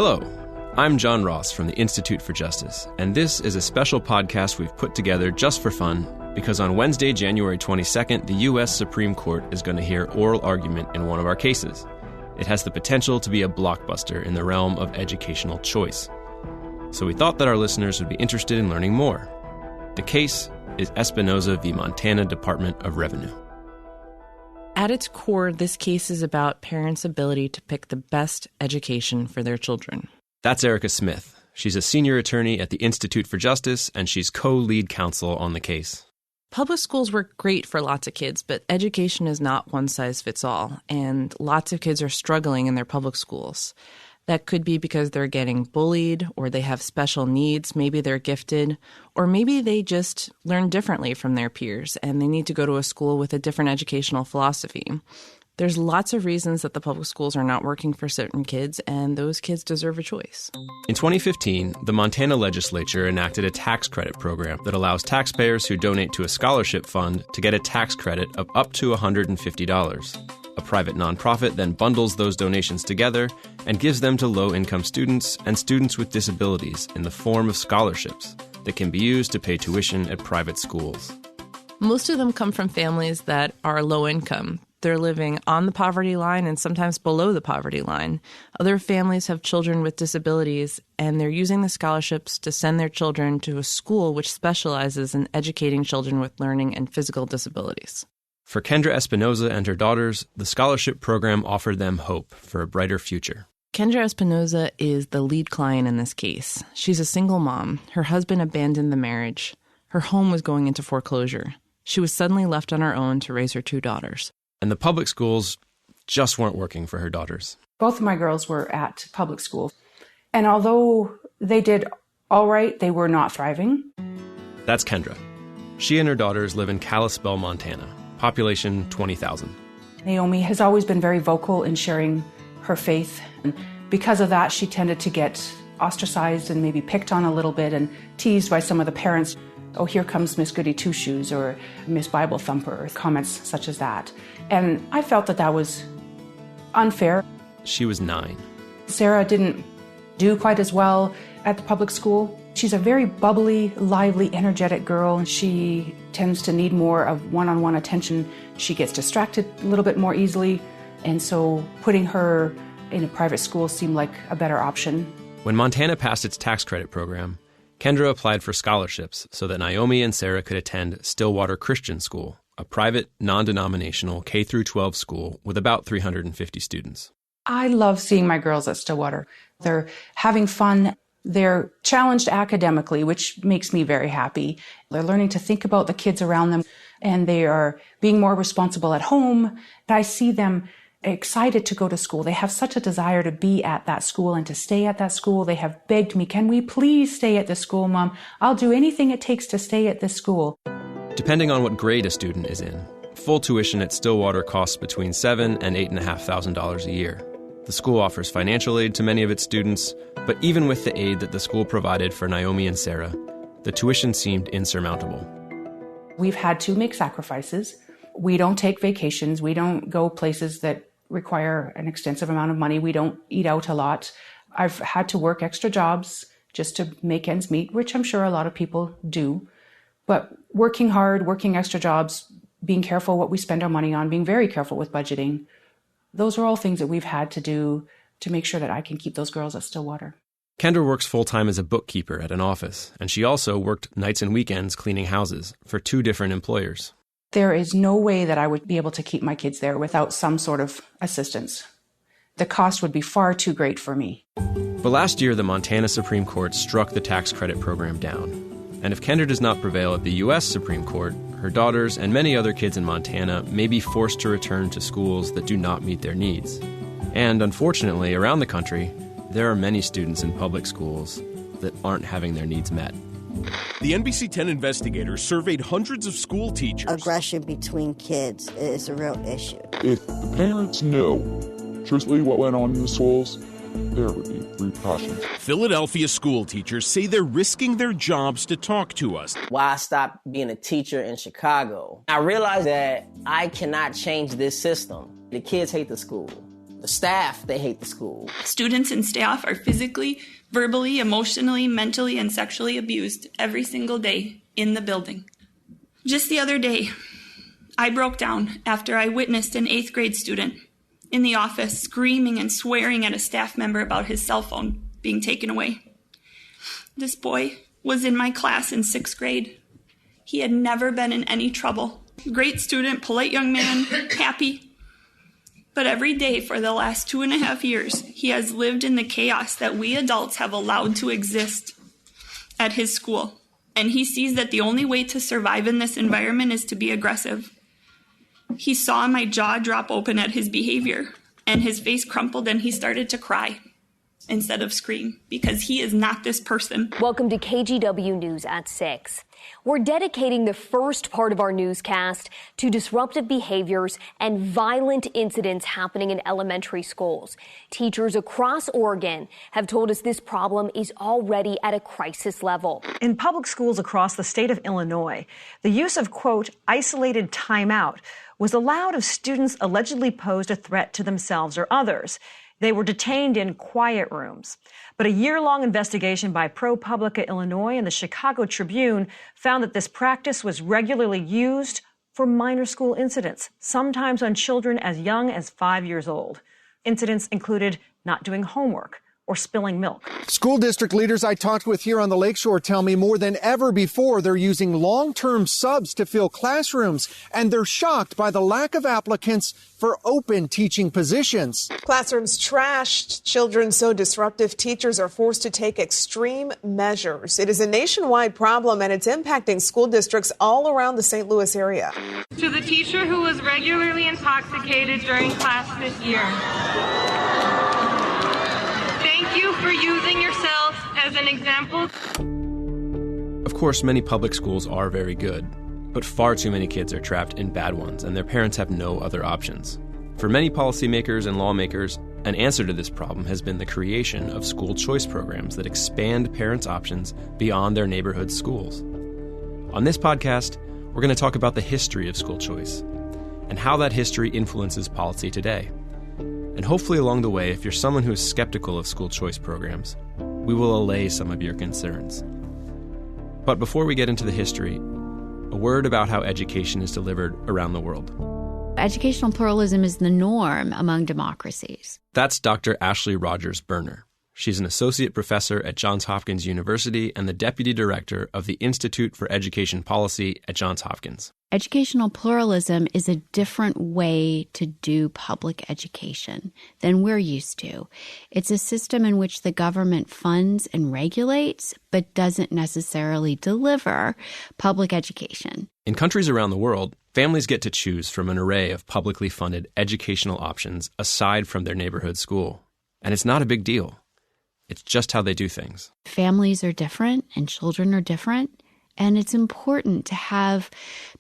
Hello, I'm John Ross from the Institute for Justice, and this is a special podcast we've put together just for fun because on Wednesday, January 22nd, the U.S. Supreme Court is going to hear oral argument in one of our cases. It has the potential to be a blockbuster in the realm of educational choice. So we thought that our listeners would be interested in learning more. The case is Espinoza v. Montana Department of Revenue. At its core, this case is about parents' ability to pick the best education for their children. That's Erica Smith. She's a senior attorney at the Institute for Justice, and she's co-lead counsel on the case. Public schools work great for lots of kids, but education is not one size fits all, and lots of kids are struggling in their public schools. That could be because they're getting bullied, or they have special needs, maybe they're gifted, or maybe they just learn differently from their peers and they need to go to a school with a different educational philosophy. There's lots of reasons that the public schools are not working for certain kids, and those kids deserve a choice. In 2015, the Montana legislature enacted a tax credit program that allows taxpayers who donate to a scholarship fund to get a tax credit of up to $150. A private nonprofit then bundles those donations together and gives them to low-income students and students with disabilities in the form of scholarships that can be used to pay tuition at private schools. Most of them come from families that are low income. They're living on the poverty line and sometimes below the poverty line. Other families have children with disabilities, and they're using the scholarships to send their children to a school which specializes in educating children with learning and physical disabilities. For Kendra Espinoza and her daughters, the scholarship program offered them hope for a brighter future. Kendra Espinoza is the lead client in this case. She's a single mom. Her husband abandoned the marriage. Her home was going into foreclosure. She was suddenly left on her own to raise her two daughters. And the public schools just weren't working for her daughters. Both of my girls were at public school. And although they did all right, they were not thriving. That's Kendra. She and her daughters live in Kalispell, Montana. Population 20,000. Naomi has always been very vocal in sharing her faith. And because of that, she tended to get ostracized and maybe picked on a little bit and teased by some of the parents. Oh, here comes Miss Goody Two-Shoes or Miss Bible Thumper, or comments such as that. And I felt that that was unfair. She was 9. Sarah didn't do quite as well at the public school. She's a very bubbly, lively, energetic girl. She tends to need more of one-on-one attention. She gets distracted a little bit more easily. And so putting her in a private school seemed like a better option. When Montana passed its tax credit program, Kendra applied for scholarships so that Naomi and Sarah could attend Stillwater Christian School, a private, non-denominational K-12 school with about 350 students. I love seeing my girls at Stillwater. They're having fun. They're challenged academically, which makes me very happy. They're learning to think about the kids around them, and they are being more responsible at home. I see them excited to go to school. They have such a desire to be at that school and to stay at that school. They have begged me, can we please stay at this school, Mom? I'll do anything it takes to stay at this school. Depending on what grade a student is in, full tuition at Stillwater costs between $7,000 and $8,500 a year. The school offers financial aid to many of its students, but even with the aid that the school provided for Naomi and Sarah, the tuition seemed insurmountable. We've had to make sacrifices. We don't take vacations. We don't go places that require an extensive amount of money. We don't eat out a lot. I've had to work extra jobs just to make ends meet, which I'm sure a lot of people do. But working hard, working extra jobs, being careful what we spend our money on, being very careful with budgeting, those are all things that we've had to do to make sure that I can keep those girls at Stillwater. Kendra works full-time as a bookkeeper at an office, and she also worked nights and weekends cleaning houses for 2 different employers. There is no way that I would be able to keep my kids there without some sort of assistance. The cost would be far too great for me. But last year, the Montana Supreme Court struck the tax credit program down. And if Kendra does not prevail at the U.S. Supreme Court, her daughters and many other kids in Montana may be forced to return to schools that do not meet their needs. And unfortunately, around the country, there are many students in public schools that aren't having their needs met. The NBC 10 investigators surveyed hundreds of school teachers. Aggression between kids is a real issue. If the parents knew truthfully what went on in the schools, there would be repercussions. Philadelphia school teachers say they're risking their jobs to talk to us. Why I stopped being a teacher in Chicago. I realized that I cannot change this system. The kids hate the school. The staff, they hate the school. Students and staff are physically, verbally, emotionally, mentally, and sexually abused every single day in the building. Just the other day, I broke down after I witnessed an 8th grade student in the office screaming and swearing at a staff member about his cell phone being taken away. This boy was in my class in 6th grade. He had never been in any trouble. Great student, polite young man, happy. But every day for the last 2.5 years, he has lived in the chaos that we adults have allowed to exist at his school. And he sees that the only way to survive in this environment is to be aggressive. He saw my jaw drop open at his behavior, and his face crumpled, and he started to cry instead of scream, because he is not this person. Welcome to KGW News at 6. We're dedicating the first part of our newscast to disruptive behaviors and violent incidents happening in elementary schools. Teachers across Oregon have told us this problem is already at a crisis level. In public schools across the state of Illinois, the use of, quote, isolated timeout was allowed if students allegedly posed a threat to themselves or others. They were detained in quiet rooms. But a year-long investigation by ProPublica Illinois and the Chicago Tribune found that this practice was regularly used for minor school incidents, sometimes on children as young as 5 years old. Incidents included not doing homework or spilling milk. School district leaders I talked with here on the Lakeshore tell me more than ever before they're using long-term subs to fill classrooms, and they're shocked by the lack of applicants for open teaching positions. Classrooms trashed, children so disruptive, teachers are forced to take extreme measures. It is a nationwide problem, and it's impacting school districts all around the St. Louis area. To the teacher who was regularly intoxicated during class this year, thank you for using yourself as an example. Of course, many public schools are very good, but far too many kids are trapped in bad ones, and their parents have no other options. For many policymakers and lawmakers, an answer to this problem has been the creation of school choice programs that expand parents' options beyond their neighborhood schools. On this podcast, we're going to talk about the history of school choice and how that history influences policy today. And hopefully along the way, if you're someone who is skeptical of school choice programs, we will allay some of your concerns. But before we get into the history, a word about how education is delivered around the world. Educational pluralism is the norm among democracies. That's Dr. Ashley Rogers-Berner. She's an associate professor at Johns Hopkins University and the deputy director of the Institute for Education Policy at Johns Hopkins. Educational pluralism is a different way to do public education than we're used to. It's a system in which the government funds and regulates, but doesn't necessarily deliver public education. In countries around the world, families get to choose from an array of publicly funded educational options aside from their neighborhood school. And it's not a big deal. It's just how they do things. Families are different and children are different. And it's important to have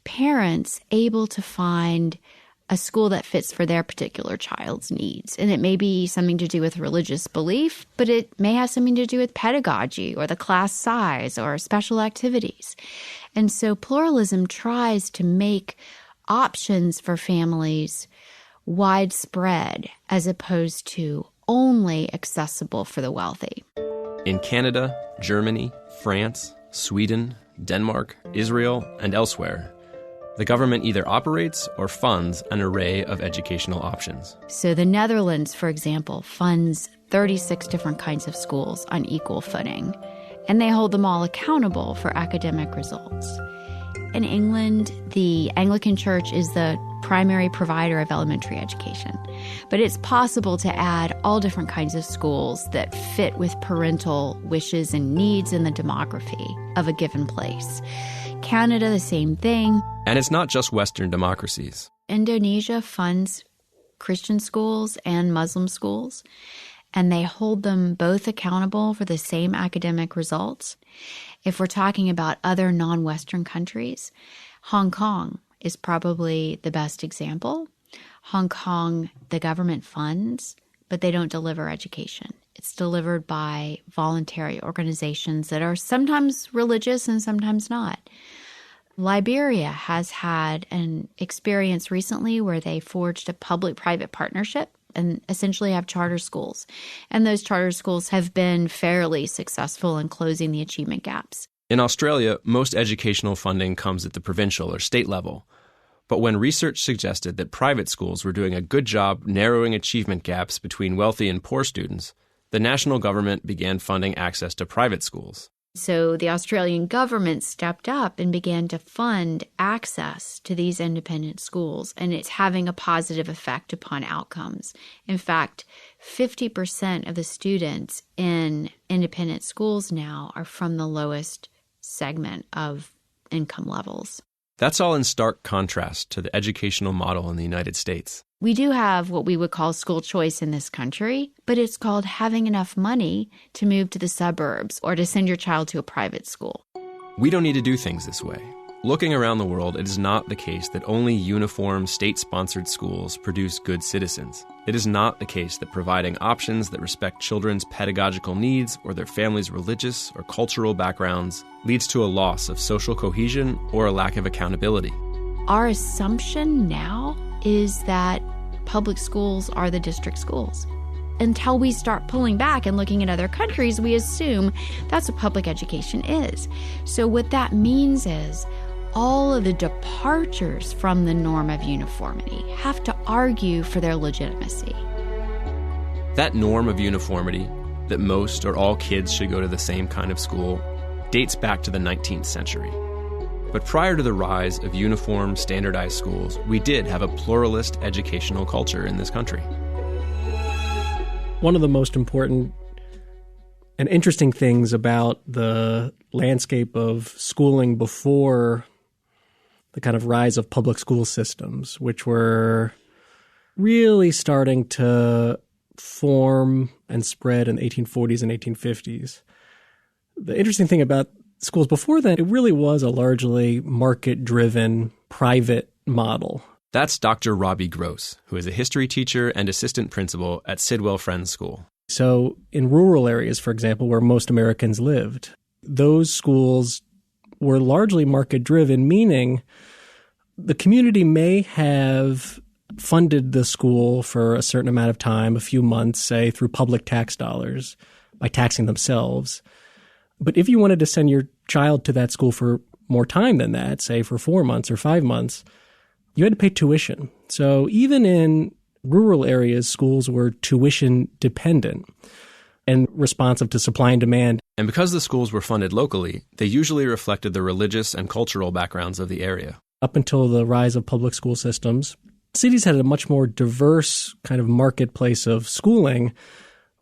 parents able to find a school that fits for their particular child's needs. And it may be something to do with religious belief, but it may have something to do with pedagogy or the class size or special activities. And so pluralism tries to make options for families widespread as opposed to only accessible for the wealthy. In Canada, Germany, France, Sweden, Denmark, Israel, and elsewhere, the government either operates or funds an array of educational options. So the Netherlands, for example, funds 36 different kinds of schools on equal footing, and they hold them all accountable for academic results. In England, the Anglican Church is the primary provider of elementary education. But it's possible to add all different kinds of schools that fit with parental wishes and needs in the demography of a given place. Canada, the same thing. And it's not just Western democracies. Indonesia funds Christian schools and Muslim schools, and they hold them both accountable for the same academic results. If we're talking about other non-Western countries, Hong Kong is probably the best example. Hong Kong, the government funds, but they don't deliver education. It's delivered by voluntary organizations that are sometimes religious and sometimes not. Liberia has had an experience recently where they forged a public-private partnership and essentially have charter schools. And those charter schools have been fairly successful in closing the achievement gaps. In Australia, most educational funding comes at the provincial or state level. But when research suggested that private schools were doing a good job narrowing achievement gaps between wealthy and poor students, the national government began funding access to private schools. So the Australian government stepped up and began to fund access to these independent schools, and it's having a positive effect upon outcomes. In fact, 50% of the students in independent schools now are from the lowest segment of income levels. That's all in stark contrast to the educational model in the United States. We do have what we would call school choice in this country, but it's called having enough money to move to the suburbs or to send your child to a private school. We don't need to do things this way. Looking around the world, it is not the case that only uniform, state-sponsored schools produce good citizens. It is not the case that providing options that respect children's pedagogical needs or their families' religious or cultural backgrounds leads to a loss of social cohesion or a lack of accountability. Our assumption now is that public schools are the district schools. Until we start pulling back and looking at other countries, we assume that's what public education is. So what that means is all of the departures from the norm of uniformity have to argue for their legitimacy. That norm of uniformity, that most or all kids should go to the same kind of school, dates back to the 19th century. But prior to the rise of uniform, standardized schools, we did have a pluralist educational culture in this country. One of the most important and interesting things about the landscape of schooling before the kind of rise of public school systems, which were really starting to form and spread in the 1840s and 1850s. The interesting thing about schools before that, it really was a largely market-driven private model. That's Dr. Robbie Gross, who is a history teacher and assistant principal at Sidwell Friends School. So in rural areas, for example, where most Americans lived, those schools were largely market-driven, meaning the community may have funded the school for a certain amount of time, a few months, say, through public tax dollars, by taxing themselves. But if you wanted to send your child to that school for more time than that, say for 4 months or 5 months, you had to pay tuition. So even in rural areas, schools were tuition dependent and responsive to supply and demand. And because the schools were funded locally, they usually reflected the religious and cultural backgrounds of the area. Up until the rise of public school systems, cities had a much more diverse kind of marketplace of schooling,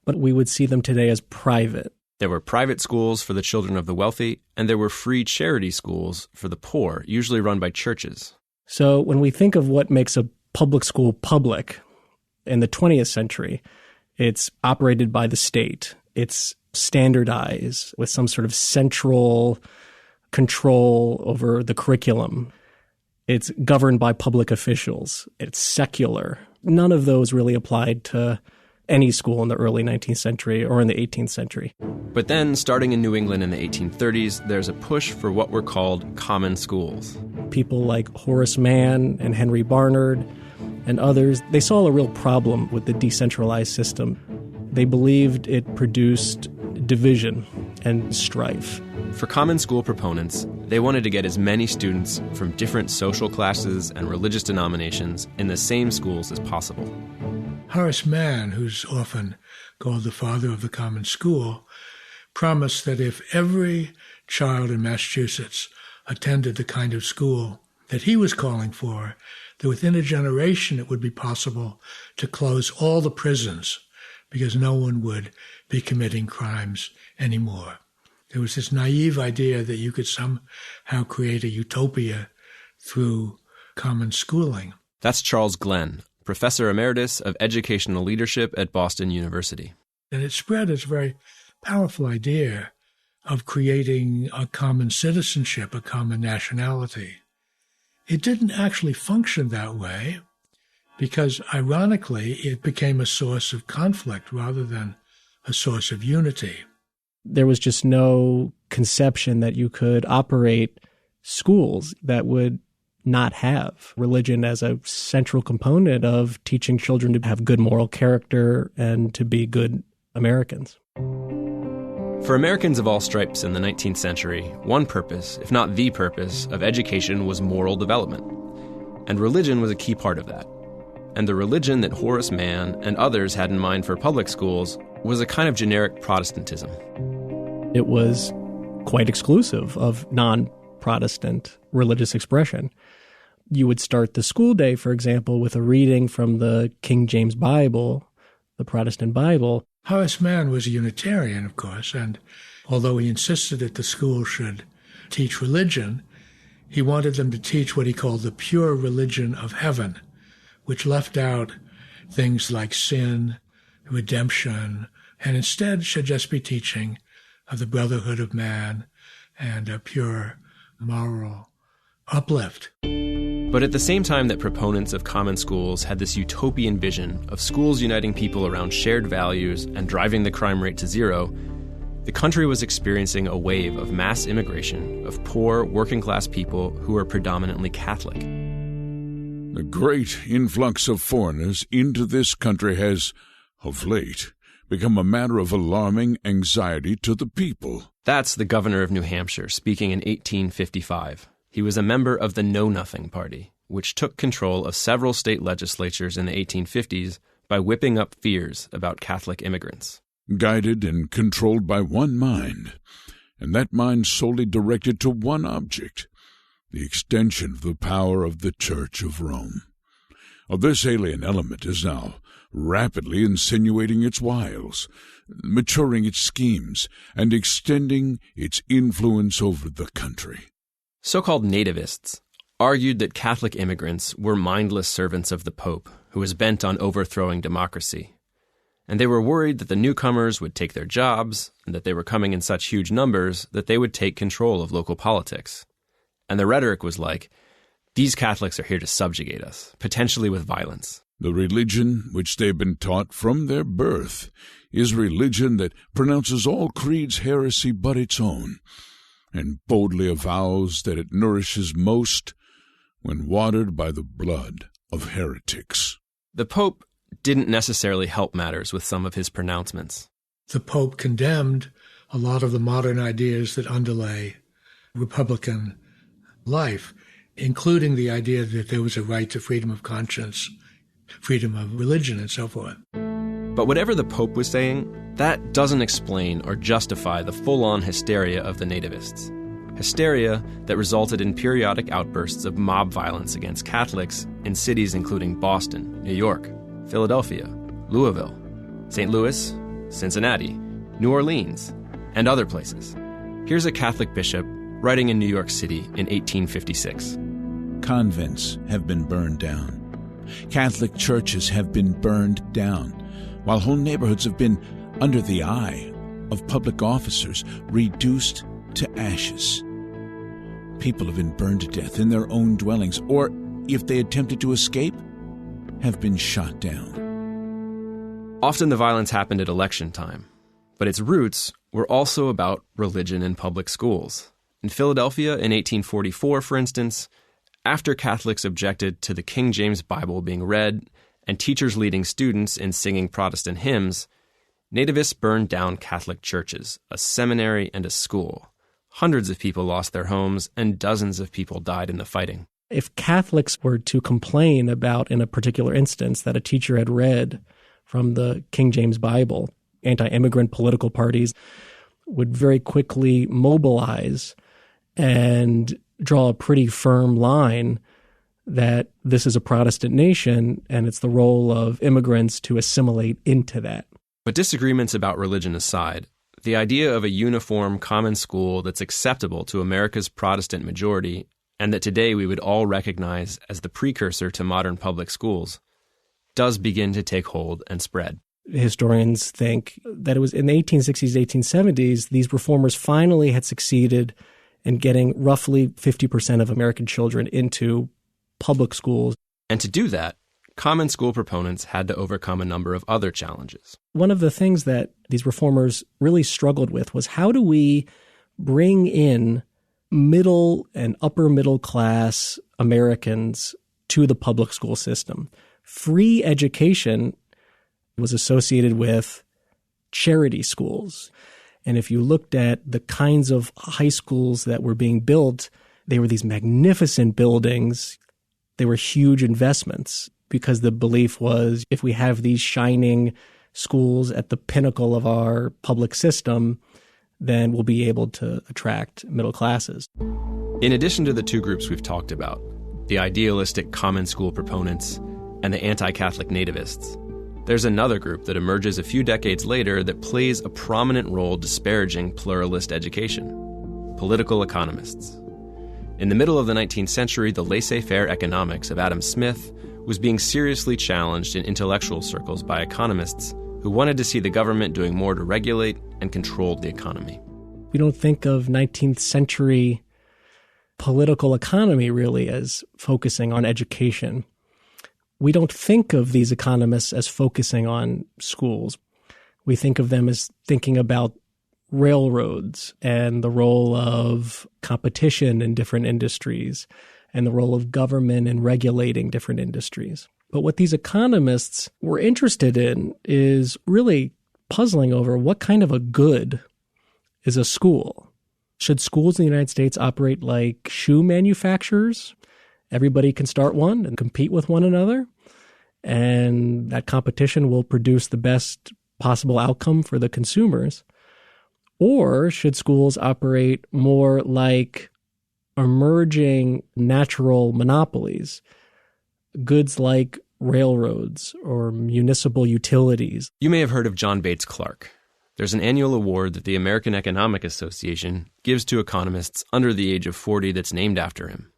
but we would see them today as private. There were private schools for the children of the wealthy, and there were free charity schools for the poor, usually run by churches. So when we think of what makes a public school public in the 20th century, it's operated by the state. It's standardized with some sort of central control over the curriculum. It's governed by public officials. It's secular. None of those really applied to any school in the early 19th century or in the 18th century. But then, starting in New England in the 1830s, there's a push for what were called common schools. People like Horace Mann and Henry Barnard and others, they saw a real problem with the decentralized system. They believed it produced division and strife. For common school proponents, they wanted to get as many students from different social classes and religious denominations in the same schools as possible. Horace Mann, who's often called the father of the common school, promised that if every child in Massachusetts attended the kind of school that he was calling for, that within a generation it would be possible to close all the prisons because no one would be committing crimes anymore. There was this naive idea that you could somehow create a utopia through common schooling. That's Charles Glenn, Professor Emeritus of Educational Leadership at Boston University. And it spread as a very powerful idea of creating a common citizenship, a common nationality. It didn't actually function that way because, ironically, it became a source of conflict rather than a source of unity. There was just no conception that you could operate schools that would not have religion as a central component of teaching children to have good moral character and to be good Americans. For Americans of all stripes in the 19th century, one purpose, if not the purpose, of education was moral development. And religion was a key part of that. And the religion that Horace Mann and others had in mind for public schools was a kind of generic Protestantism. It was quite exclusive of non-Protestant religious expression. You would start the school day, for example, with a reading from the King James Bible, the Protestant Bible. Horace Mann was a Unitarian, of course, and although he insisted that the school should teach religion, he wanted them to teach what he called the pure religion of heaven, which left out things like sin, redemption, and instead should just be teaching of the brotherhood of man and a pure moral uplift. But at the same time that proponents of common schools had this utopian vision of schools uniting people around shared values and driving the crime rate to zero, the country was experiencing a wave of mass immigration of poor, working-class people who were predominantly Catholic. The great influx of foreigners into this country has, of late, become a matter of alarming anxiety to the people. That's the governor of New Hampshire speaking in 1855. He was a member of the Know Nothing Party, which took control of several state legislatures in the 1850s by whipping up fears about Catholic immigrants. Guided and controlled by one mind, and that mind solely directed to one object, the extension of the power of the Church of Rome. This alien element is now rapidly insinuating its wiles, maturing its schemes, and extending its influence over the country. So-called nativists argued that Catholic immigrants were mindless servants of the Pope, who was bent on overthrowing democracy. And they were worried that the newcomers would take their jobs, and that they were coming in such huge numbers that they would take control of local politics. And the rhetoric was like, these Catholics are here to subjugate us, potentially with violence. The religion which they've been taught from their birth is religion that pronounces all creeds heresy but its own, and boldly avows that it nourishes most when watered by the blood of heretics. The Pope didn't necessarily help matters with some of his pronouncements. The Pope condemned a lot of the modern ideas that underlay Republican life, including the idea that there was a right to freedom of conscience, freedom of religion, and so forth. But whatever the Pope was saying, that doesn't explain or justify the full-on hysteria of the nativists. Hysteria that resulted in periodic outbursts of mob violence against Catholics in cities including Boston, New York, Philadelphia, Louisville, St. Louis, Cincinnati, New Orleans, and other places. Here's a Catholic bishop writing in New York City in 1856. Convents have been burned down. Catholic churches have been burned down, while whole neighborhoods have been under the eye of public officers, reduced to ashes. People have been burned to death in their own dwellings, or, if they attempted to escape, have been shot down. Often the violence happened at election time, but its roots were also about religion in public schools. In Philadelphia in 1844, for instance, after Catholics objected to the King James Bible being read and teachers leading students in singing Protestant hymns, nativists burned down Catholic churches, a seminary, and a school. Hundreds of people lost their homes, and dozens of people died in the fighting. If Catholics were to complain about, in a particular instance, that a teacher had read from the King James Bible, anti-immigrant political parties would very quickly mobilize and draw a pretty firm line that this is a Protestant nation and it's the role of immigrants to assimilate into that. But disagreements about religion aside, the idea of a uniform common school that's acceptable to America's Protestant majority and that today we would all recognize as the precursor to modern public schools does begin to take hold and spread. Historians think that it was in the 1860s, 1870s, these reformers finally had succeeded in getting roughly 50% of American children into public schools. And to do that, common school proponents had to overcome a number of other challenges. One of the things that these reformers really struggled with was how do we bring in middle and upper middle class Americans to the public school system. Free education was associated with charity schools. And if you looked at the kinds of high schools that were being built, they were these magnificent buildings. They were huge investments because the belief was if we have these shining schools at the pinnacle of our public system, then we'll be able to attract middle classes. In addition to the two groups we've talked about, the idealistic common school proponents and the anti-Catholic nativists, there's another group that emerges a few decades later that plays a prominent role disparaging pluralist education: political economists. In the middle of the 19th century, the laissez-faire economics of Adam Smith was being seriously challenged in intellectual circles by economists who wanted to see the government doing more to regulate and control the economy. We don't think of 19th century political economy really as focusing on education. We don't think of these economists as focusing on schools. We think of them as thinking about railroads and the role of competition in different industries and the role of government in regulating different industries. But what these economists were interested in is really puzzling over what kind of a good is a school. Should schools in the United States operate like shoe manufacturers? Everybody can start one and compete with one another, and that competition will produce the best possible outcome for the consumers. Or should schools operate more like emerging natural monopolies, goods like railroads or municipal utilities? You may have heard of John Bates Clark. There's an annual award that the American Economic Association gives to economists under the age of 40 that's named after him.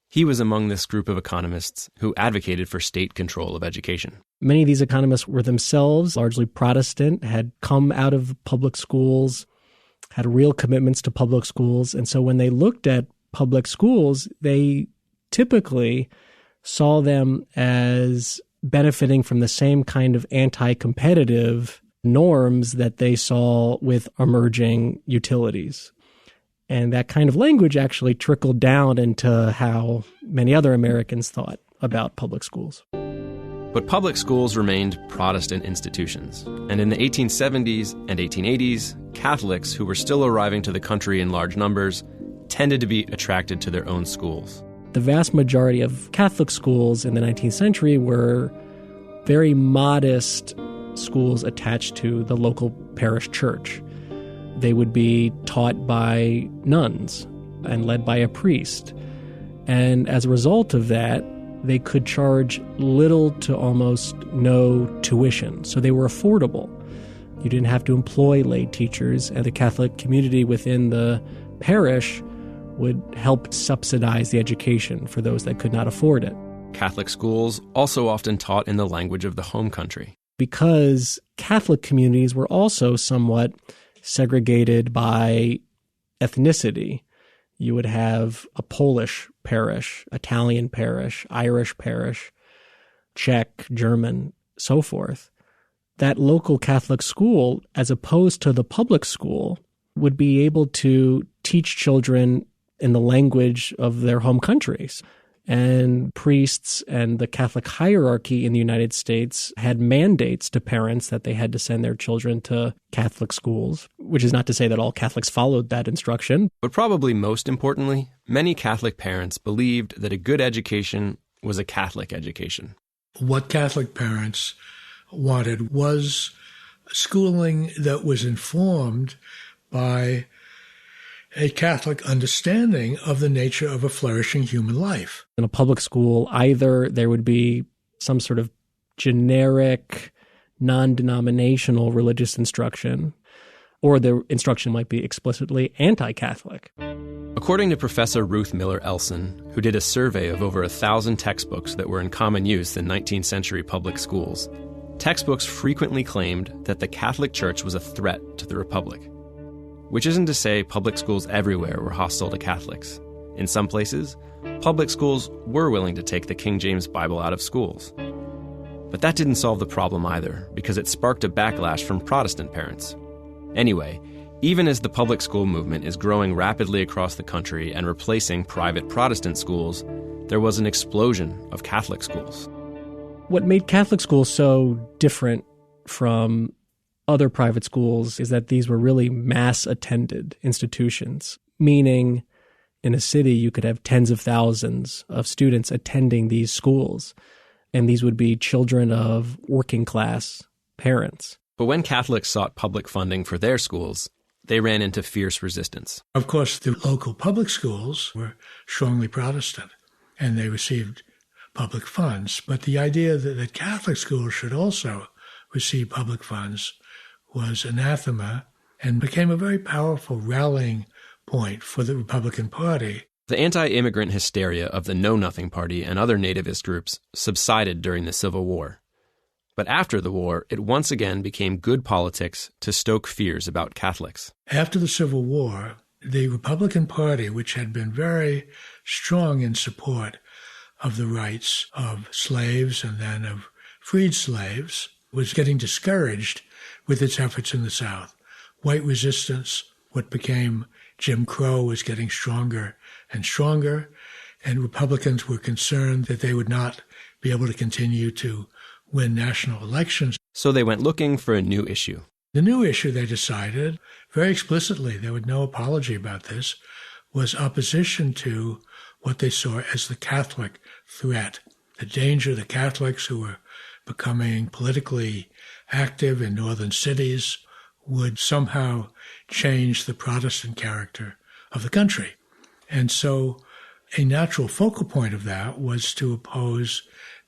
He was among this group of economists who advocated for state control of education. Many of these economists were themselves largely Protestant, had come out of public schools, had real commitments to public schools. And so when they looked at public schools, they typically saw them as benefiting from the same kind of anti-competitive norms that they saw with emerging utilities. And that kind of language actually trickled down into how many other Americans thought about public schools. But public schools remained Protestant institutions. And in the 1870s and 1880s, Catholics who were still arriving to the country in large numbers tended to be attracted to their own schools. The vast majority of Catholic schools in the 19th century were very modest schools attached to the local parish church. They would be taught by nuns and led by a priest. And as a result of that, they could charge little to almost no tuition. So they were affordable. You didn't have to employ lay teachers, and the Catholic community within the parish would help subsidize the education for those that could not afford it. Catholic schools also often taught in the language of the home country. Because Catholic communities were also somewhat segregated by ethnicity. You would have a Polish parish, Italian parish, Irish parish, Czech, German, so forth. That local Catholic school, as opposed to the public school, would be able to teach children in the language of their home countries. And priests and the Catholic hierarchy in the United States had mandates to parents that they had to send their children to Catholic schools, which is not to say that all Catholics followed that instruction. But probably most importantly, many Catholic parents believed that a good education was a Catholic education. What Catholic parents wanted was schooling that was informed by a Catholic understanding of the nature of a flourishing human life. In a public school, either there would be some sort of generic, non-denominational religious instruction, or the instruction might be explicitly anti-Catholic. According to Professor Ruth Miller Elson, who did a survey of over 1,000 textbooks that were in common use in 19th century public schools, textbooks frequently claimed that the Catholic Church was a threat to the Republic. Which isn't to say public schools everywhere were hostile to Catholics. In some places, public schools were willing to take the King James Bible out of schools. But that didn't solve the problem either, because it sparked a backlash from Protestant parents. Anyway, Even as the public school movement is growing rapidly across the country and replacing private Protestant schools, there was an explosion of Catholic schools. What made Catholic schools so different from other private schools is that these were really mass-attended institutions, meaning in a city you could have tens of thousands of students attending these schools, and these would be children of working-class parents. But when Catholics sought public funding for their schools, they ran into fierce resistance. Of course, the local public schools were strongly Protestant, and they received public funds. But the idea that Catholic schools should also receive public funds was anathema and became a very powerful rallying point for the Republican Party. The anti-immigrant hysteria of the Know Nothing Party and other nativist groups subsided during the Civil War. But after the war, it once again became good politics to stoke fears about Catholics. After the Civil War, the Republican Party, which had been very strong in support of the rights of slaves and then of freed slaves, was getting discouraged with its efforts in the South. White resistance, what became Jim Crow, was getting stronger and stronger, and Republicans were concerned that they would not be able to continue to win national elections. So they went looking for a new issue. The new issue, they decided, very explicitly, there was no apology about this, was opposition to what they saw as the Catholic threat, the danger the Catholics who were becoming politically active in northern cities would somehow change the Protestant character of the country. And so a natural focal point of that was to oppose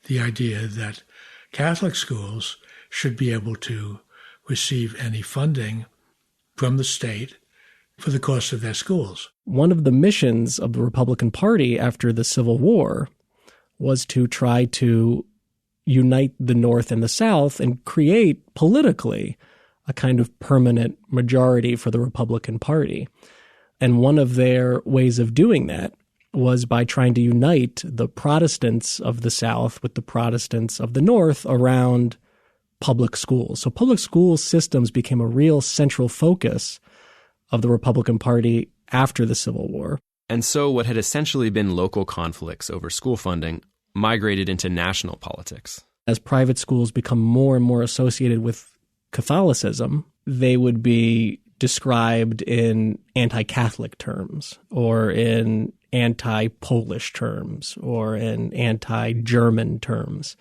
the idea that Catholic schools should be able to receive any funding from the state for the cost of their schools. One of the missions of the Republican Party after the Civil War was to try to unite the North and the South and create politically a kind of permanent majority for the Republican Party. And one of their ways of doing that was by trying to unite the Protestants of the South with the Protestants of the North around public schools. So public school systems became a real central focus of the Republican Party after the Civil War. And so what had essentially been local conflicts over school funding migrated into national politics. As private schools become more and more associated with Catholicism, they would be described in anti-Catholic terms or in anti-Polish terms or in anti-German terms.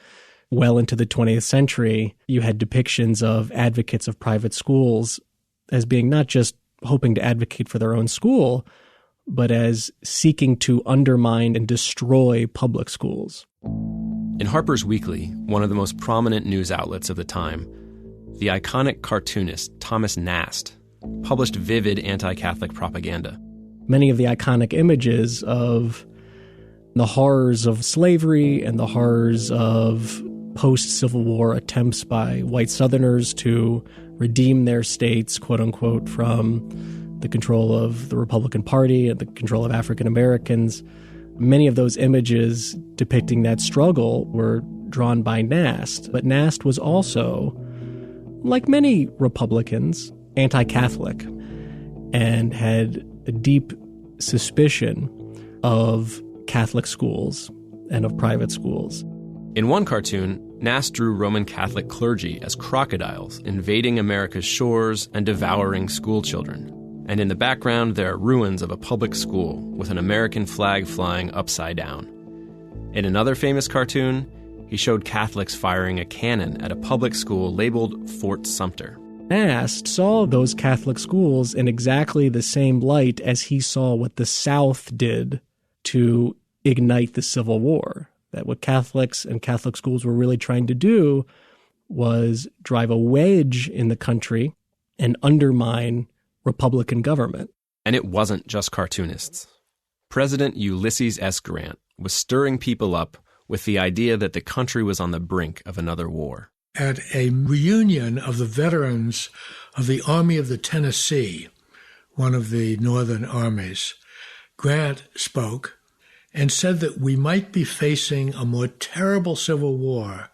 Well into the 20th century, you had depictions of advocates of private schools as being not just hoping to advocate for their own school, but as seeking to undermine and destroy public schools. In Harper's Weekly, one of the most prominent news outlets of the time, the iconic cartoonist Thomas Nast published vivid anti-Catholic propaganda. Many of the iconic images of the horrors of slavery and the horrors of post-Civil War attempts by white Southerners to redeem their states, quote unquote, from the control of the Republican Party and the control of African Americans. Many of those images depicting that struggle were drawn by Nast. But Nast was also, like many Republicans, anti-Catholic and had a deep suspicion of Catholic schools and of private schools. In one cartoon, Nast drew Roman Catholic clergy as crocodiles invading America's shores and devouring school children. And in the background, there are ruins of a public school with an American flag flying upside down. In another famous cartoon, he showed Catholics firing a cannon at a public school labeled Fort Sumter. Nast saw those Catholic schools in exactly the same light as he saw what the South did to ignite the Civil War. That what Catholics and Catholic schools were really trying to do was drive a wedge in the country and undermine Republican government. And it wasn't just cartoonists. President Ulysses S. Grant was stirring people up with the idea that the country was on the brink of another war. At a reunion of the veterans of the Army of the Tennessee, one of the northern armies, Grant spoke and said that we might be facing a more terrible civil war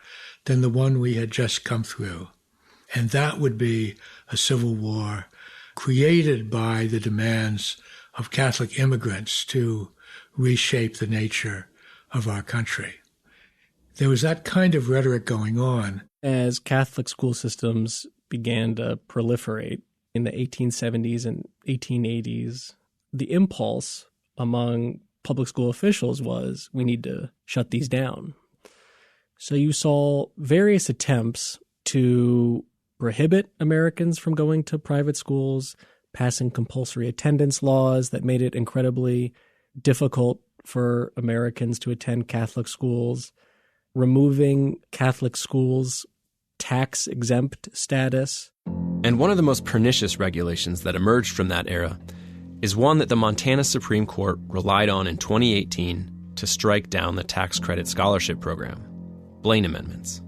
than the one we had just come through. And that would be a civil war created by the demands of Catholic immigrants to reshape the nature of our country. There was that kind of rhetoric going on. As Catholic school systems began to proliferate in the 1870s and 1880s, the impulse among public school officials was, we need to shut these down. So you saw various attempts to prohibit Americans from going to private schools, passing compulsory attendance laws that made it incredibly difficult for Americans to attend Catholic schools, removing Catholic schools' tax-exempt status. And one of the most pernicious regulations that emerged from that era is one that the Montana Supreme Court relied on in 2018 to strike down the tax credit scholarship program, Blaine Amendments.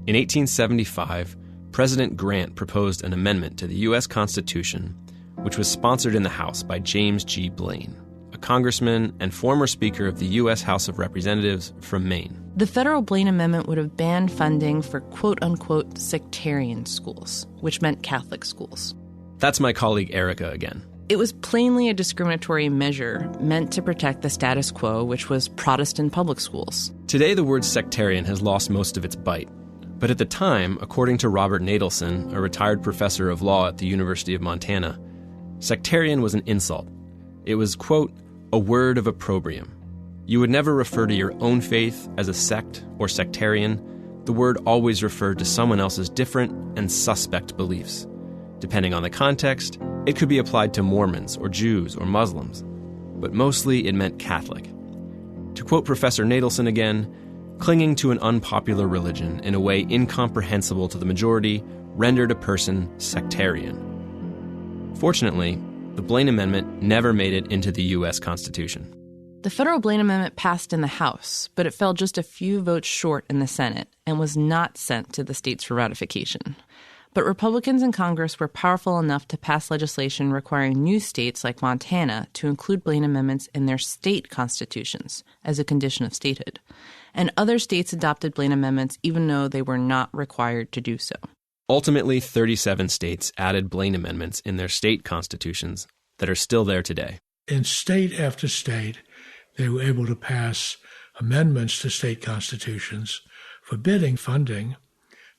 In 1875, President Grant proposed an amendment to the U.S. Constitution, which was sponsored in the House by James G. Blaine, a congressman and former Speaker of the U.S. House of Representatives from Maine. The federal Blaine Amendment would have banned funding for quote-unquote sectarian schools, which meant Catholic schools. That's my colleague Erica again. It was plainly a discriminatory measure meant to protect the status quo, which was Protestant public schools. Today, the word sectarian has lost most of its bite. But at the time, according to Robert Nadelson, a retired professor of law at the University of Montana, sectarian was an insult. It was, quote, a word of opprobrium. You would never refer to your own faith as a sect or sectarian. The word always referred to someone else's different and suspect beliefs. Depending on the context, it could be applied to Mormons or Jews or Muslims, but mostly it meant Catholic. To quote Professor Nadelson again, clinging to an unpopular religion in a way incomprehensible to the majority rendered a person sectarian. Fortunately, the Blaine Amendment never made it into the U.S. Constitution. The federal Blaine Amendment passed in the House, but it fell just a few votes short in the Senate and was not sent to the states for ratification. But Republicans in Congress were powerful enough to pass legislation requiring new states like Montana to include Blaine amendments in their state constitutions as a condition of statehood. And other states adopted Blaine amendments even though they were not required to do so. Ultimately, 37 states added Blaine amendments in their state constitutions that are still there today. In state after state, they were able to pass amendments to state constitutions forbidding funding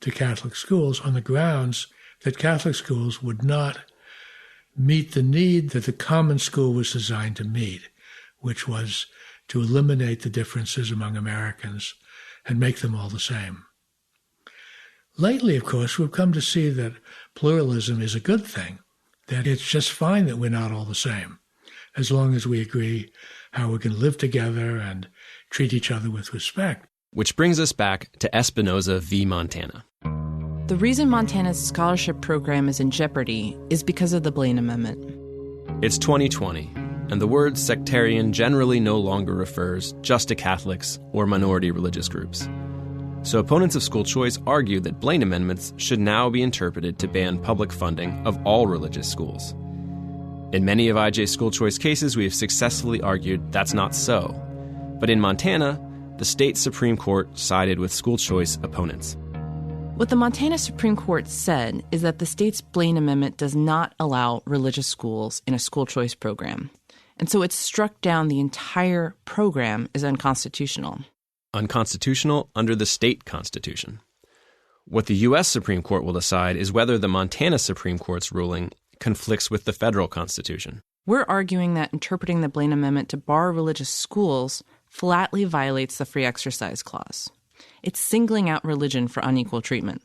to Catholic schools on the grounds that Catholic schools would not meet the need that the common school was designed to meet, which was to eliminate the differences among Americans and make them all the same. Lately, of course, we've come to see that pluralism is a good thing, that it's just fine that we're not all the same, as long as we agree how we can live together and treat each other with respect. Which brings us back to Espinoza v. Montana. The reason Montana's scholarship program is in jeopardy is because of the Blaine Amendment. It's 2020, and the word sectarian generally no longer refers just to Catholics or minority religious groups. So opponents of school choice argue that Blaine amendments should now be interpreted to ban public funding of all religious schools. In many of IJ's school choice cases, we have successfully argued that's not so. But in Montana, the state Supreme Court sided with school choice opponents. What the Montana Supreme Court said is that the state's Blaine Amendment does not allow religious schools in a school choice program. And so it struck down the entire program as unconstitutional. Unconstitutional under the state constitution. What the U.S. Supreme Court will decide is whether the Montana Supreme Court's ruling conflicts with the federal constitution. We're arguing that interpreting the Blaine Amendment to bar religious schools flatly violates the Free Exercise Clause. It's singling out religion for unequal treatment.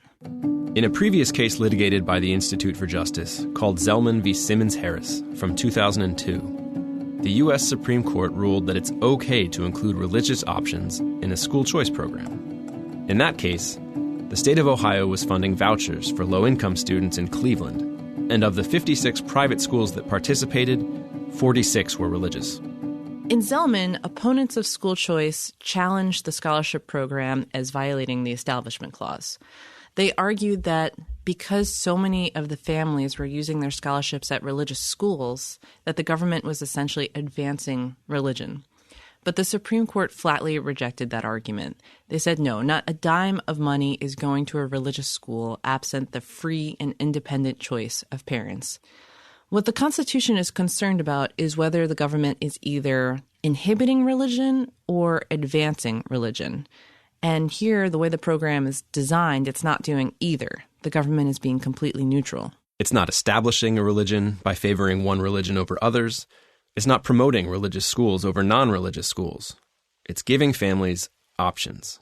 In a previous case litigated by the Institute for Justice, called Zellman v. Simmons-Harris from 2002, the U.S. Supreme Court ruled that it's okay to include religious options in a school choice program. In that case, the state of Ohio was funding vouchers for low-income students in Cleveland, and of the 56 private schools that participated, 46 were religious. In Zellman, opponents of school choice challenged the scholarship program as violating the Establishment Clause. They argued that because so many of the families were using their scholarships at religious schools, that the government was essentially advancing religion. But the Supreme Court flatly rejected that argument. They said, no, not a dime of money is going to a religious school absent the free and independent choice of parents. What the Constitution is concerned about is whether the government is either inhibiting religion or advancing religion. And here, the way the program is designed, it's not doing either. The government is being completely neutral. It's not establishing a religion by favoring one religion over others. It's not promoting religious schools over non-religious schools. It's giving families options.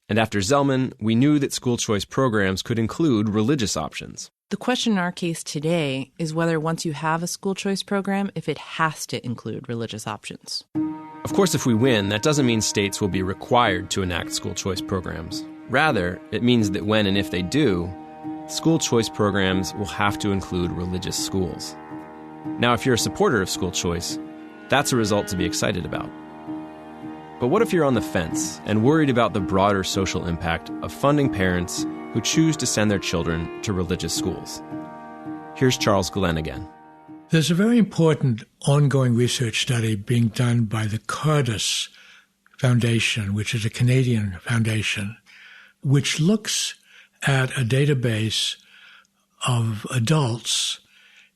And after Zellman, we knew that school choice programs could include religious options. The question in our case today is whether once you have a school choice program, if it has to include religious options. Of course, if we win, that doesn't mean states will be required to enact school choice programs. Rather, it means that when and if they do, school choice programs will have to include religious schools. Now, if you're a supporter of school choice, that's a result to be excited about. But what if you're on the fence and worried about the broader social impact of funding parents who choose to send their children to religious schools? Here's Charles Glenn again. There's a very important ongoing research study being done by the Cardus Foundation, which is a Canadian foundation, which looks at a database of adults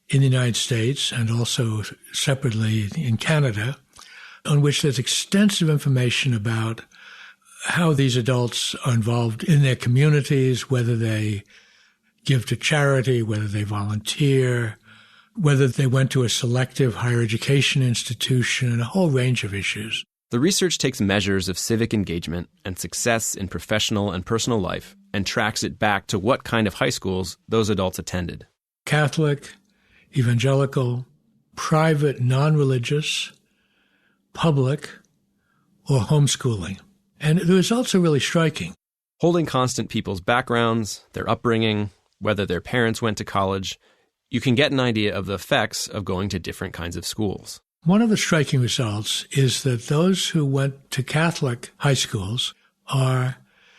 in the United States and also separately in Canada, on which there's extensive information about how these adults are involved in their communities, whether they give to charity, whether they volunteer, whether they went to a selective higher education institution, and a whole range of issues. The research takes measures of civic engagement and success in professional and personal life and tracks it back to what kind of high schools those adults attended. Catholic, evangelical, private, non-religious, public, or homeschooling. And the results are really striking. Holding constant people's backgrounds, their upbringing, whether their parents went to college, you can get an idea of the effects of going to different kinds of schools. One of the striking results is that those who went to Catholic high schools are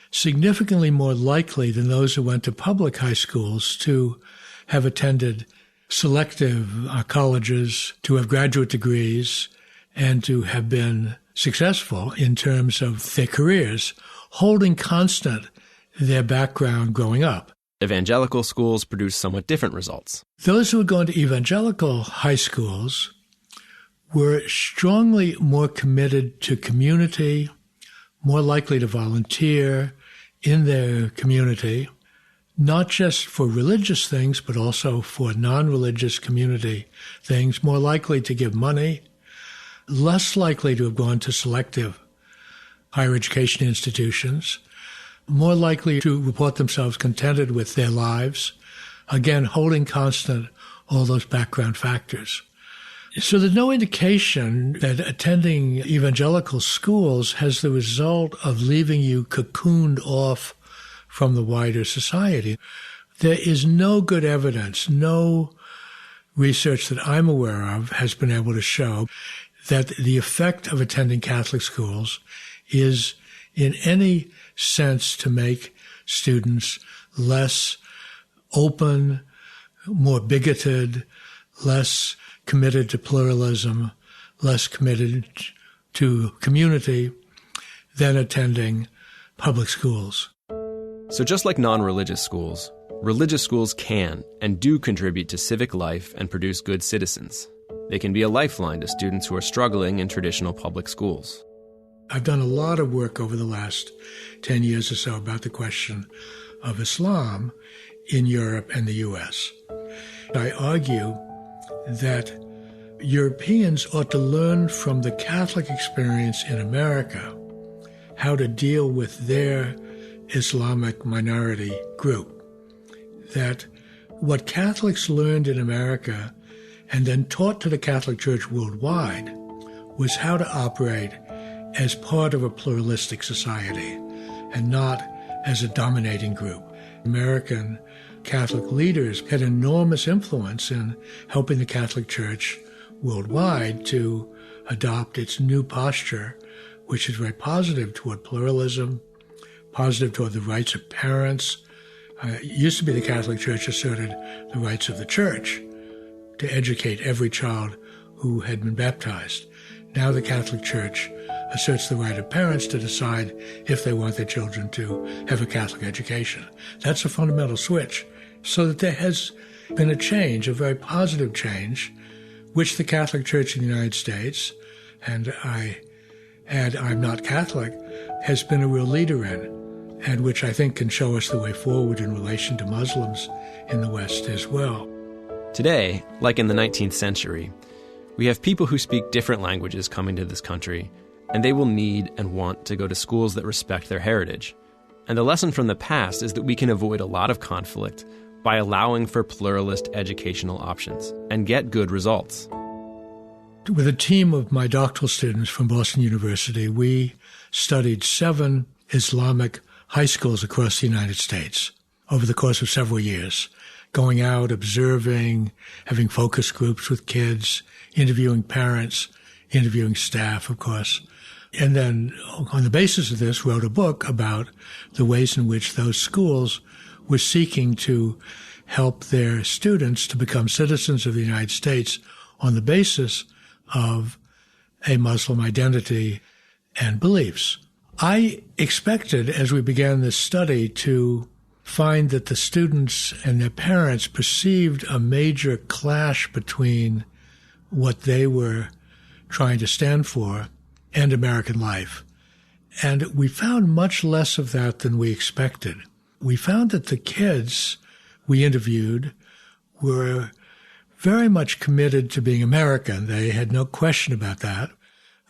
significantly more likely than those who went to public high schools to have attended selective colleges, to have graduate degrees, and to have been successful in terms of their careers, holding constant their background growing up. Evangelical schools produce somewhat different results. Those who had gone to evangelical high schools were strongly more committed to community, more likely to volunteer in their community, not just for religious things, but also for non-religious community things, more likely to give money, less likely to have gone to selective higher education institutions, more likely to report themselves contented with their lives, again, holding constant all those background factors. So there's no indication that attending evangelical schools has the result of leaving you cocooned off from the wider society. There is no good evidence, no research that I'm aware of has been able to show that the effect of attending Catholic schools is in any sense to make students less open, more bigoted, less committed to pluralism, less committed to community than attending public schools. So just like non-religious schools, religious schools can and do contribute to civic life and produce good citizens. They can be a lifeline to students who are struggling in traditional public schools. I've done a lot of work over the last 10 years or so about the question of Islam in Europe and the U.S. I argue that Europeans ought to learn from the Catholic experience in America how to deal with their Islamic minority group. That what Catholics learned in America and then taught to the Catholic Church worldwide was how to operate as part of a pluralistic society and not as a dominating group. American Catholic leaders had enormous influence in helping the Catholic Church worldwide to adopt its new posture, which is very positive toward pluralism, positive toward the rights of parents. It used to be the Catholic Church asserted the rights of the church to educate every child who had been baptized. Now the Catholic Church asserts the right of parents to decide if they want their children to have a Catholic education. That's a fundamental switch, so that there has been a change, a very positive change, which the Catholic Church in the United States, and I add I'm not Catholic, has been a real leader in, and which I think can show us the way forward in relation to Muslims in the West as well. Today, like in the 19th century, we have people who speak different languages coming to this country, and they will need and want to go to schools that respect their heritage. And the lesson from the past is that we can avoid a lot of conflict by allowing for pluralist educational options and get good results. With a team of my doctoral students from Boston University, we studied 7 Islamic high schools across the United States over the course of several years, going out, observing, having focus groups with kids, interviewing parents, interviewing staff, of course. And then on the basis of this, wrote a book about the ways in which those schools were seeking to help their students to become citizens of the United States on the basis of a Muslim identity and beliefs. I expected, as we began this study, to find that the students and their parents perceived a major clash between what they were trying to stand for and American life. And we found much less of that than we expected. We found that the kids we interviewed were very much committed to being American. They had no question about that.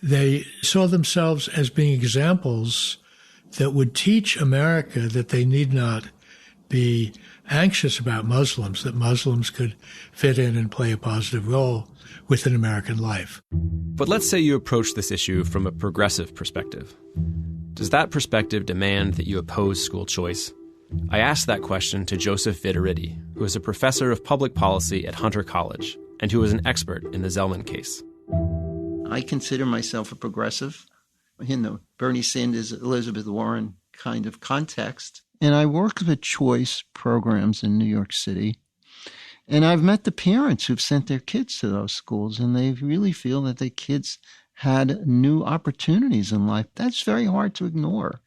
They saw themselves as being examples that would teach America that they need not be anxious about Muslims, that Muslims could fit in and play a positive role within American life. But let's say you approach this issue from a progressive perspective. Does that perspective demand that you oppose school choice? I asked that question to Joseph Vitariti, who is a professor of public policy at Hunter College and who is an expert in the Zelman case. I consider myself a progressive in the Bernie Sanders, Elizabeth Warren kind of context. And I work with choice programs in New York City. And I've met the parents who've sent their kids to those schools, and they really feel that their kids had new opportunities in life. That's very hard to ignore.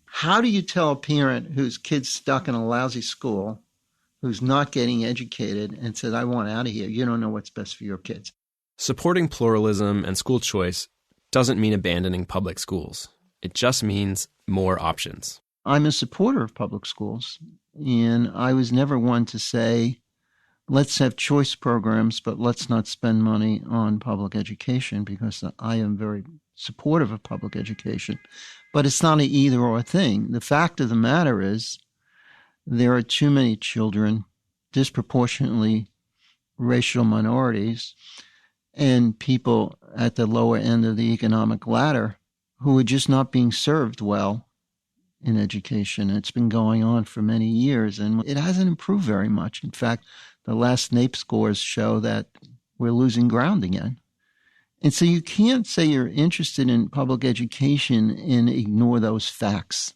How do you tell a parent whose kid's stuck in a lousy school, who's not getting educated, and says, I want out of here? You don't know what's best for your kids. Supporting pluralism and school choice doesn't mean abandoning public schools. It just means more options. I'm a supporter of public schools, and I was never one to say, let's have choice programs, but let's not spend money on public education, because I am very supportive of public education. But it's not an either-or thing. The fact of the matter is there are too many children, disproportionately racial minorities, and people at the lower end of the economic ladder who are just not being served well in education. It's been going on for many years, and it hasn't improved very much. In fact, the last NAEP scores show that we're losing ground again. And so you can't say you're interested in public education and ignore those facts.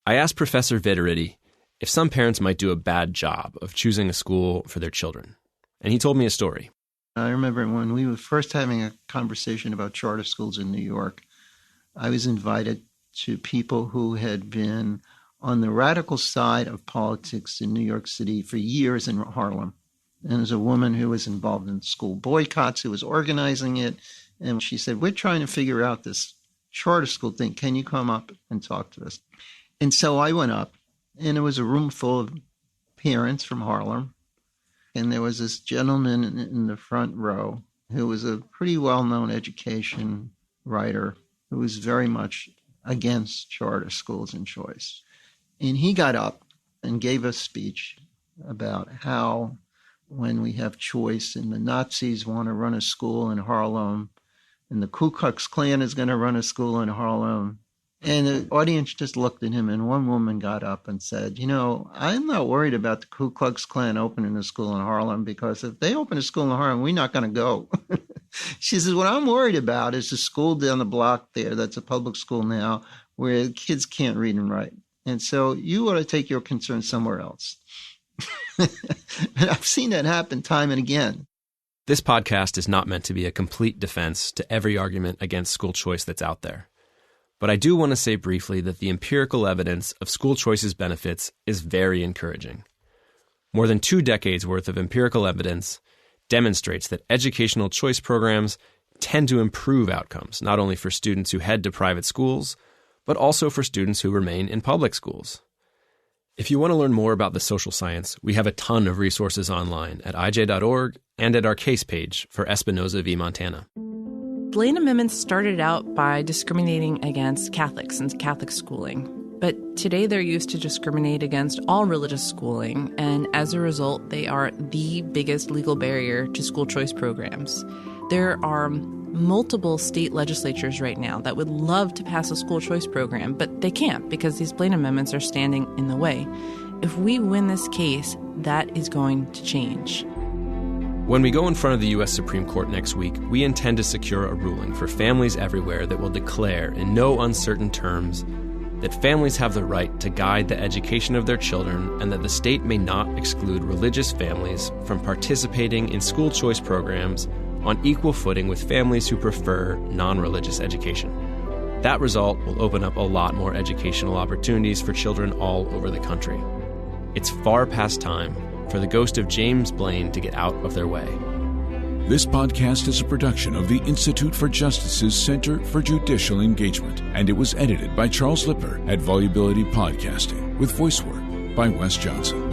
I asked Professor Vitariti if some parents might do a bad job of choosing a school for their children. And he told me a story. I remember when we were first having a conversation about charter schools in New York, I was invited to people who had been on the radical side of politics in New York City for years in Harlem. And there's a woman who was involved in school boycotts who was organizing it. And she said, we're trying to figure out this charter school thing. Can you come up and talk to us? And so I went up, and it was a room full of parents from Harlem. And there was this gentleman in the front row who was a pretty well-known education writer who was very much against charter schools and choice. And he got up and gave a speech about how when we have choice and the Nazis want to run a school in Harlem and the Ku Klux Klan is going to run a school in Harlem. And the audience just looked at him, and one woman got up and said, I'm not worried about the Ku Klux Klan opening a school in Harlem, because if they open a school in Harlem, we're not going to go. She says, what I'm worried about is the school down the block there that's a public school now where kids can't read and write. And so you ought to take your concern somewhere else. And I've seen that happen time and again. This podcast is not meant to be a complete defense to every argument against school choice that's out there. But I do want to say briefly that the empirical evidence of school choice's benefits is very encouraging. More than 2 decades worth of empirical evidence demonstrates that educational choice programs tend to improve outcomes, not only for students who head to private schools, but also for students who remain in public schools. If you want to learn more about the social science, we have a ton of resources online at ij.org and at our case page for Espinoza v. Montana. Blaine amendments started out by discriminating against Catholics and Catholic schooling. But today they're used to discriminate against all religious schooling, and as a result, they are the biggest legal barrier to school choice programs. There are multiple state legislatures right now that would love to pass a school choice program, but they can't because these Blaine amendments are standing in the way. If we win this case, that is going to change. When we go in front of the U.S. Supreme Court next week, we intend to secure a ruling for families everywhere that will declare in no uncertain terms that families have the right to guide the education of their children and that the state may not exclude religious families from participating in school choice programs on equal footing with families who prefer non-religious education. That result will open up a lot more educational opportunities for children all over the country. It's far past time for the ghost of James Blaine to get out of their way. This podcast is a production of the Institute for Justice's Center for Judicial Engagement, and it was edited by Charles Lipper at Volubility Podcasting, with voice work by Wes Johnson.